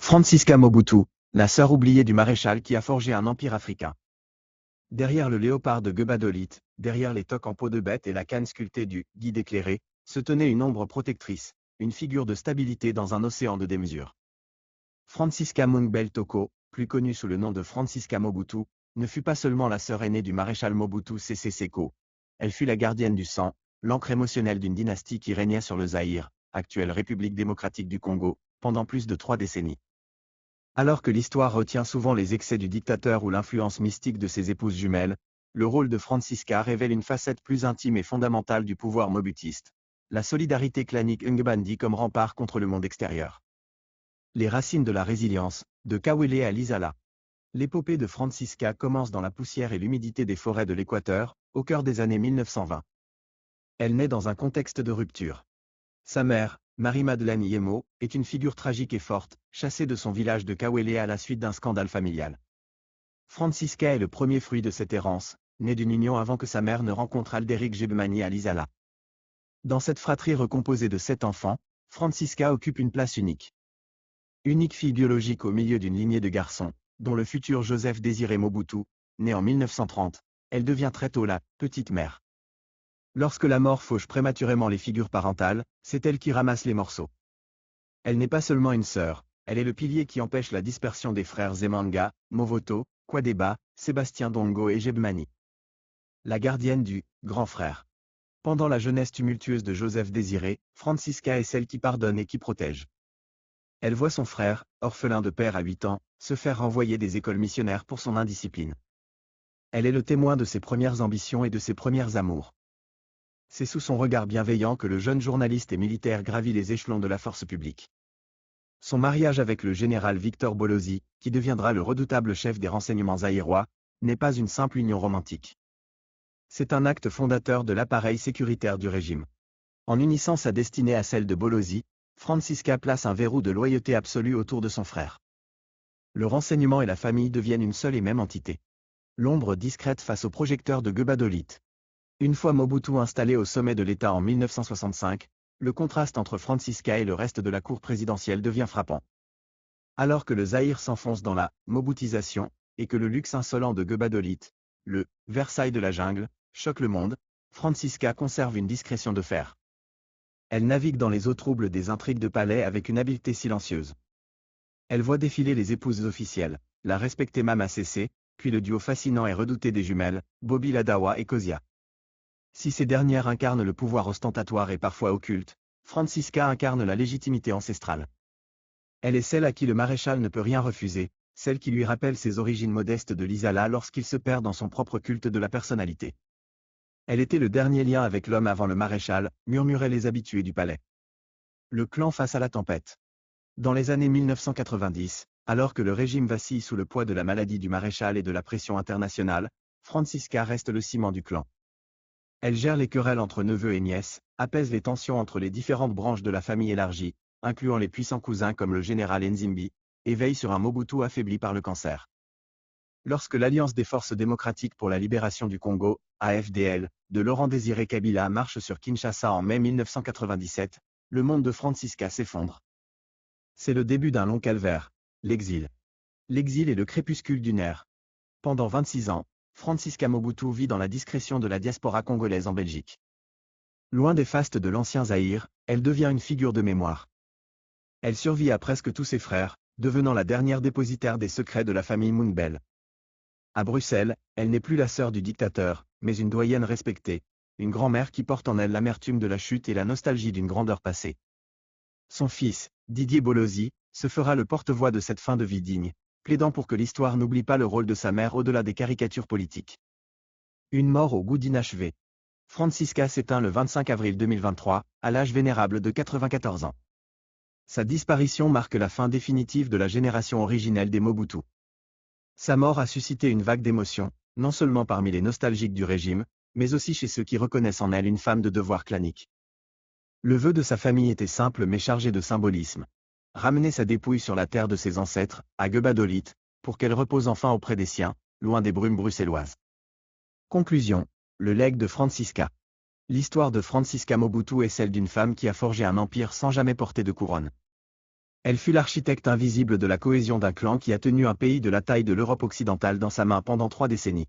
Francisca Mobutu, la sœur oubliée du maréchal qui a forgé un empire africain. Derrière le léopard de Gbadolite, derrière les toques en peau de bête et la canne sculptée du « guide éclairé », se tenait une ombre protectrice, une figure de stabilité dans un océan de démesure. Francisca Mungbel Toko, plus connue sous le nom de Francisca Mobutu, ne fut pas seulement la sœur aînée du maréchal Mobutu Sese Seko. Elle fut la gardienne du sang, l'encre émotionnelle d'une dynastie qui régnait sur le Zaïre, actuelle République démocratique du Congo, pendant plus de 3 décennies. Alors que l'histoire retient souvent les excès du dictateur ou l'influence mystique de ses épouses jumelles, le rôle de Francisca révèle une facette plus intime et fondamentale du pouvoir mobutiste. La solidarité clanique Ngbandi comme rempart contre le monde extérieur. Les racines de la résilience, de Kawele à Lisala. L'épopée de Francisca commence dans la poussière et l'humidité des forêts de l'Équateur, au cœur des années 1920. Elle naît dans un contexte de rupture. Sa mère, Marie-Madeleine Yemo, est une figure tragique et forte, chassée de son village de Kawele à la suite d'un scandale familial. Francisca est le premier fruit de cette errance, née d'une union avant que sa mère ne rencontre Alderic Gebmani à Lisala. Dans cette fratrie recomposée de 7 enfants, Francisca occupe une place unique. Unique fille biologique au milieu d'une lignée de garçons, dont le futur Joseph Désiré Mobutu, né en 1930, elle devient très tôt la « petite mère ». Lorsque la mort fauche prématurément les figures parentales, c'est elle qui ramasse les morceaux. Elle n'est pas seulement une sœur, elle est le pilier qui empêche la dispersion des frères Zemanga, Movoto, Kwadeba, Sébastien Dongo et Gebmani. La gardienne du « grand frère ». Pendant la jeunesse tumultueuse de Joseph Désiré, Francisca est celle qui pardonne et qui protège. Elle voit son frère, orphelin de père à 8 ans, se faire renvoyer des écoles missionnaires pour son indiscipline. Elle est le témoin de ses premières ambitions et de ses premiers amours. C'est sous son regard bienveillant que le jeune journaliste et militaire gravit les échelons de la force publique. Son mariage avec le général Victor Bolozi, qui deviendra le redoutable chef des renseignements zaïrois, n'est pas une simple union romantique. C'est un acte fondateur de l'appareil sécuritaire du régime. En unissant sa destinée à celle de Bolozi, Francisca place un verrou de loyauté absolue autour de son frère. Le renseignement et la famille deviennent une seule et même entité. L'ombre discrète face au projecteur de Gbadolite. Une fois Mobutu installé au sommet de l'État en 1965, le contraste entre Francisca et le reste de la cour présidentielle devient frappant. Alors que le Zaïre s'enfonce dans la « mobutisation » et que le luxe insolent de Gbadolite, le « Versailles de la jungle », choque le monde, Francisca conserve une discrétion de fer. Elle navigue dans les eaux troubles des intrigues de palais avec une habileté silencieuse. Elle voit défiler les épouses officielles, la respectée Mama Sese, puis le duo fascinant et redouté des jumelles, Bobby Ladawa et Kozia. Si ces dernières incarnent le pouvoir ostentatoire et parfois occulte, Francisca incarne la légitimité ancestrale. Elle est celle à qui le maréchal ne peut rien refuser, celle qui lui rappelle ses origines modestes de Lisala lorsqu'il se perd dans son propre culte de la personnalité. Elle était le dernier lien avec l'homme avant le maréchal, murmuraient les habitués du palais. Le clan face à la tempête. Dans les années 1990, alors que le régime vacille sous le poids de la maladie du maréchal et de la pression internationale, Francisca reste le ciment du clan. Elle gère les querelles entre neveux et nièces, apaise les tensions entre les différentes branches de la famille élargie, incluant les puissants cousins comme le général Nzimbi, et veille sur un Mobutu affaibli par le cancer. Lorsque l'Alliance des forces démocratiques pour la libération du Congo, AFDL, de Laurent Désiré Kabila marche sur Kinshasa en mai 1997, le monde de Francisca s'effondre. C'est le début d'un long calvaire, l'exil. L'exil est le crépuscule d'une ère. Pendant 26 ans, Francisca Mobutu vit dans la discrétion de la diaspora congolaise en Belgique. Loin des fastes de l'ancien Zaïre, elle devient une figure de mémoire. Elle survit à presque tous ses frères, devenant la dernière dépositaire des secrets de la famille Mungbel. À Bruxelles, elle n'est plus la sœur du dictateur, mais une doyenne respectée, une grand-mère qui porte en elle l'amertume de la chute et la nostalgie d'une grandeur passée. Son fils, Didier Bolozi, se fera le porte-voix de cette fin de vie digne, plaidant pour que l'histoire n'oublie pas le rôle de sa mère au-delà des caricatures politiques. Une mort au goût d'inachevé. Francisca s'éteint le 25 avril 2023, à l'âge vénérable de 94 ans. Sa disparition marque la fin définitive de la génération originelle des Mobutu. Sa mort a suscité une vague d'émotions, non seulement parmi les nostalgiques du régime, mais aussi chez ceux qui reconnaissent en elle une femme de devoir clanique. Le vœu de sa famille était simple mais chargé de symbolisme. Ramener sa dépouille sur la terre de ses ancêtres, à Gbadolite, pour qu'elle repose enfin auprès des siens, loin des brumes bruxelloises. Conclusion. Le legs de Francisca. L'histoire de Francisca Mobutu est celle d'une femme qui a forgé un empire sans jamais porter de couronne. Elle fut l'architecte invisible de la cohésion d'un clan qui a tenu un pays de la taille de l'Europe occidentale dans sa main pendant 3 décennies.